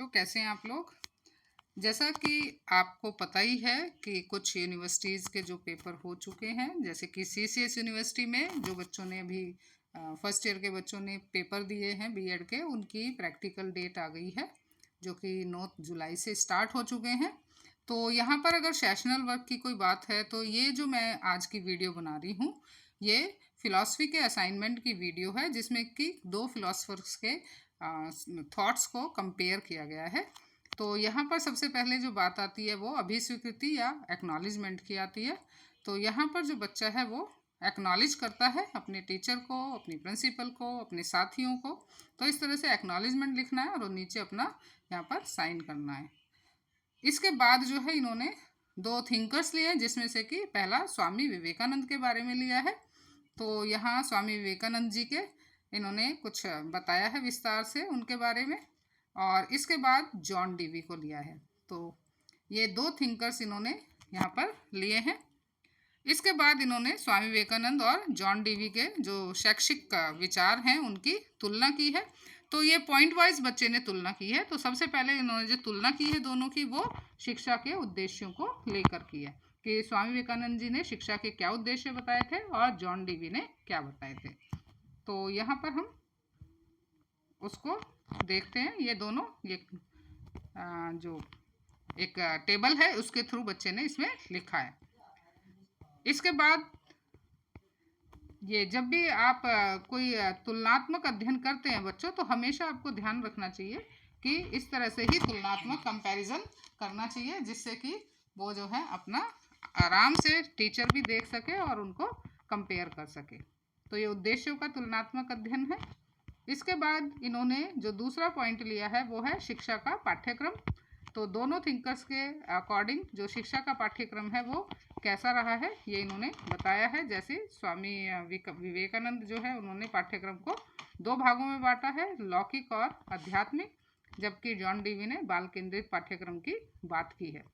बच्चों, कैसे हैं आप लोग। जैसा कि आपको पता ही है कि कुछ यूनिवर्सिटीज़ के जो पेपर हो चुके हैं, जैसे कि सीसीएस यूनिवर्सिटी में जो बच्चों ने अभी फर्स्ट ईयर के बच्चों ने पेपर दिए हैं बीएड के, उनकी प्रैक्टिकल डेट आ गई है जो कि 9 जुलाई से स्टार्ट हो चुके हैं। तो यहाँ पर अगर सेशनल वर्क की कोई बात है तो ये जो मैं आज की वीडियो बना रही हूँ, ये फिलॉसफी के असाइनमेंट की वीडियो है जिसमें कि 2 फिलोसफर्स के थॉट्स को कंपेयर किया गया है। तो यहाँ पर सबसे पहले जो बात आती है वो अभिस्वीकृति या एक्नॉलेजमेंट की आती है। तो यहाँ पर जो बच्चा है वो एक्नॉलेज करता है अपने टीचर को, अपनी प्रिंसिपल को, अपने साथियों को। तो इस तरह से एक्नॉलेजमेंट लिखना है और नीचे अपना यहाँ पर साइन करना है। इसके बाद जो है इन्होंने 2 थिंकर्स लिए हैं, जिसमें से कि पहला स्वामी विवेकानंद के बारे में लिया है। तो यहाँ स्वामी विवेकानंद जी के इन्होंने कुछ बताया है विस्तार से उनके बारे में, और इसके बाद जॉन डीवी को लिया है। तो ये 2 थिंकर्स इन्होंने यहाँ पर लिए हैं। इसके बाद इन्होंने स्वामी विवेकानंद और जॉन डीवी के जो शैक्षिक विचार हैं उनकी तुलना की है। तो ये पॉइंट वाइज बच्चे ने तुलना की है। तो सबसे पहले इन्होंने जो तुलना की है दोनों की, वो शिक्षा के उद्देश्यों को लेकर की है कि स्वामी विवेकानंद जी ने शिक्षा के क्या उद्देश्य बताए थे और जॉन डीवी ने क्या बताए थे। तो यहाँ पर हम उसको देखते हैं। ये दोनों जो एक टेबल है उसके थ्रू बच्चे ने इसमें लिखा है। इसके बाद ये जब भी आप कोई तुलनात्मक अध्ययन करते हैं बच्चों, तो हमेशा आपको ध्यान रखना चाहिए कि इस तरह से ही तुलनात्मक कंपैरिजन करना चाहिए, जिससे कि वो जो है अपना आराम से टीचर भी देख सके और उनको कंपेयर कर सके। तो ये उद्देश्यों का तुलनात्मक अध्ययन है। इसके बाद इन्होंने जो दूसरा पॉइंट लिया है वो है शिक्षा का पाठ्यक्रम। तो दोनों थिंकर्स के अकॉर्डिंग जो शिक्षा का पाठ्यक्रम है वो कैसा रहा है ये इन्होंने बताया है। जैसे स्वामी विवेकानंद जो है उन्होंने पाठ्यक्रम को 2 भागों में बांटा है, लौकिक और आध्यात्मिक, जबकि जॉन डीवी ने बाल केंद्रित पाठ्यक्रम की बात की है।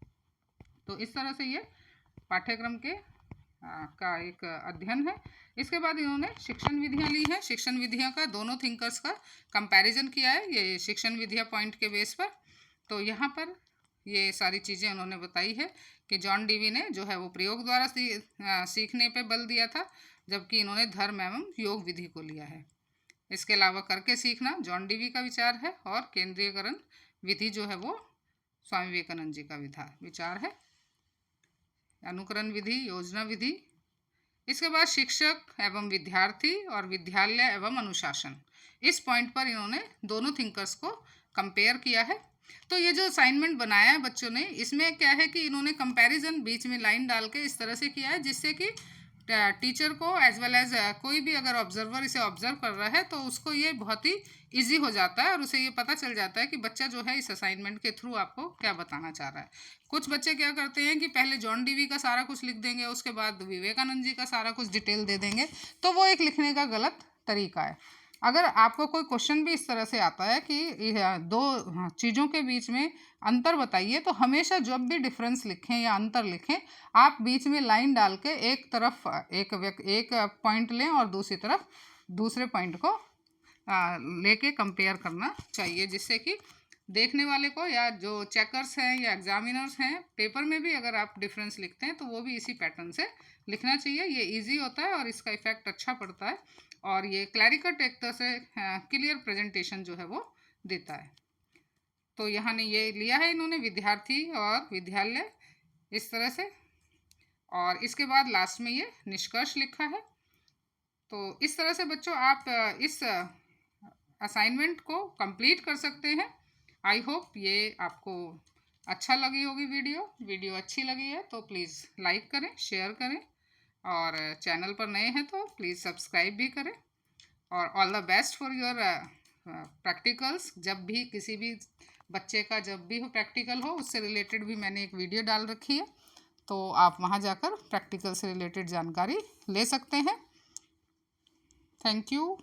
तो इस तरह से ये पाठ्यक्रम के का एक अध्ययन है। इसके बाद इन्होंने शिक्षण विधियाँ ली हैं। शिक्षण विधियाँ का दोनों थिंकर्स का कंपैरिजन किया है ये शिक्षण विधियाँ पॉइंट के बेस पर। तो यहाँ पर ये सारी चीज़ें उन्होंने बताई है कि जॉन डीवी ने जो है वो प्रयोग द्वारा सीखने पे बल दिया था, जबकि इन्होंने धर्म एवं योग विधि को लिया है। इसके अलावा करके सीखना जॉन डीवी का विचार है और केंद्रीयकरण विधि जो है वो स्वामी विवेकानंद जी का विचार है। अनुकरण विधि, योजना विधि। इसके बाद शिक्षक एवं विद्यार्थी और विद्यालय एवं अनुशासन, इस पॉइंट पर इन्होंने दोनों थिंकर्स को कंपेयर किया है। तो ये जो असाइनमेंट बनाया है बच्चों ने, इसमें क्या है कि इन्होंने कंपैरिजन बीच में लाइन डाल के इस तरह से किया है जिससे कि टीचर को एज वेल एज कोई भी अगर ऑब्जर्वर इसे ऑब्जर्व कर रहा है तो उसको ये बहुत ही इजी हो जाता है और उसे ये पता चल जाता है कि बच्चा जो है इस असाइनमेंट के थ्रू आपको क्या बताना चाह रहा है। कुछ बच्चे क्या करते हैं कि पहले जॉन डीवी का सारा कुछ लिख देंगे, उसके बाद विवेकानंद जी का सारा कुछ डिटेल दे देंगे, तो वो एक लिखने का गलत तरीका है। अगर आपको कोई क्वेश्चन भी इस तरह से आता है कि 2 चीज़ों के बीच में अंतर बताइए, तो हमेशा जब भी डिफरेंस लिखें या अंतर लिखें, आप बीच में लाइन डाल के एक तरफ एक पॉइंट लें और दूसरी तरफ दूसरे पॉइंट को लेके कंपेयर करना चाहिए, जिससे कि देखने वाले को या जो चेकर्स हैं या एग्जामिनर्स हैं, पेपर में भी अगर आप डिफरेंस लिखते हैं तो वो भी इसी पैटर्न से लिखना चाहिए। ये इजी होता है और इसका इफेक्ट अच्छा पड़ता है और ये क्लैरिकट एक तरह से क्लियर प्रेजेंटेशन जो है वो देता है। तो यहाँ ने ये लिया है इन्होंने विद्यार्थी और विद्यालय इस तरह से, और इसके बाद लास्ट में ये निष्कर्ष लिखा है। तो इस तरह से बच्चों आप इस असाइनमेंट को कंप्लीट कर सकते हैं। आई होप ये आपको अच्छा लगी होगी। वीडियो अच्छी लगी है तो प्लीज़ लाइक करें, शेयर करें, और चैनल पर नए हैं तो प्लीज़ सब्सक्राइब भी करें। और all the best for your practicals. जब भी किसी भी बच्चे का जब भी हो प्रैक्टिकल हो, उससे रिलेटेड भी मैंने एक वीडियो डाल रखी है, तो आप वहाँ जाकर प्रैक्टिकल से रिलेटेड जानकारी ले सकते हैं। Thank you.